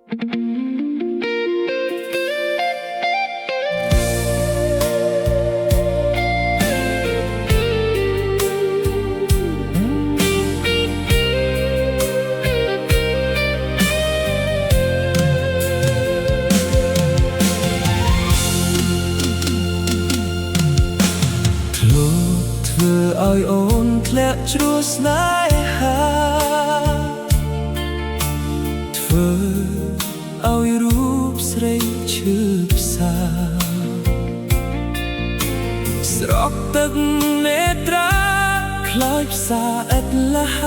ធ្វើឲ្យអូនធ្លាក់ជ្រោះស្នេហាធ្វើឲ្យរូបស្រីឈឺផ្សាស្រក់ទឹកនេត្រាខ្លោចផ្សាឥតលះ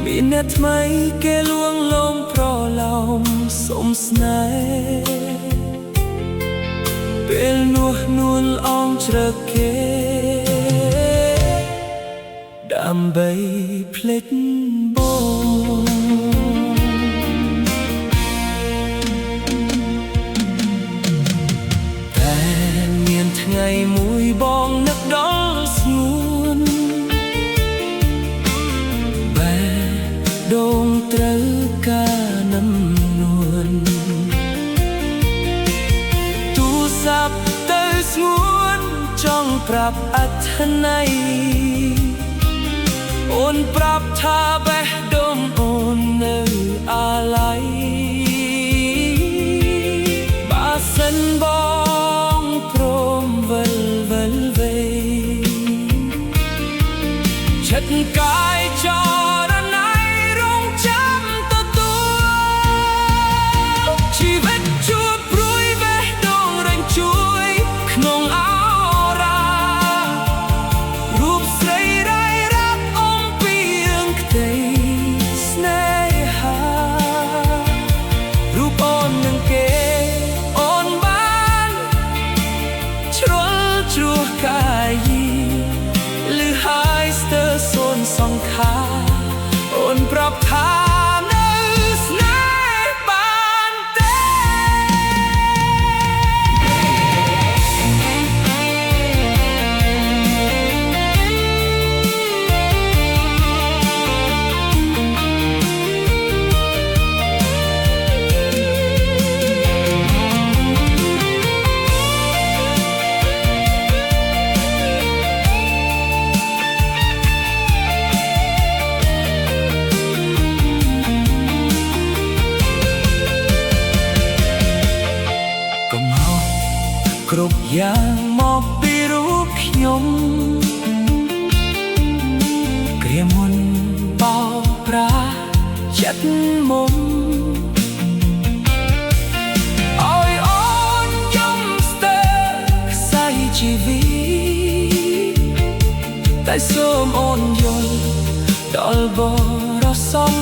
មានអ្នកថ្មីគេលួងលោមប្រឡោមសុំស្នេហ៍ពេលនោះនួនអងជ្រឹកគេដើម្បីភ្លេចបងតែមានថ្ងៃមួយបងនឹកដល់ស្ងួនបែរដូងត្រូវការនឹមនួនទូរស័ព្ទទៅស្ងួនចង់ប្រាប់អត្ថន័យអូនប្រាប់ថាបេះដូងអូននៅអាឡ័យបើសិនបងព្រមវិលវេចិត្តកាយចរណៃរងចាំទទួលជីវិតជួបព្រួយបេះដូងរញជួយក្នុងអរារូបស្រីរៃរ៉ាប់អំពីរឿងក្តីស្នេហារូបអូននឹងគេអូនបានជ្រុលជ្រោះកាយលឺហើយស្ទើរសូន្យសង្ខារអូនប្រាប់ថានៅស្នេហ៍បានទេគ្រប់យ៉ាងមកពីរូបខ្ញុំគ្រាមុនបោកប្រាស់ចិត្តមុំឲ្យអូនយំស្ទើរខ្សែជីវិតតែសូមអូនយល់ដល់បរិសុទ្ធ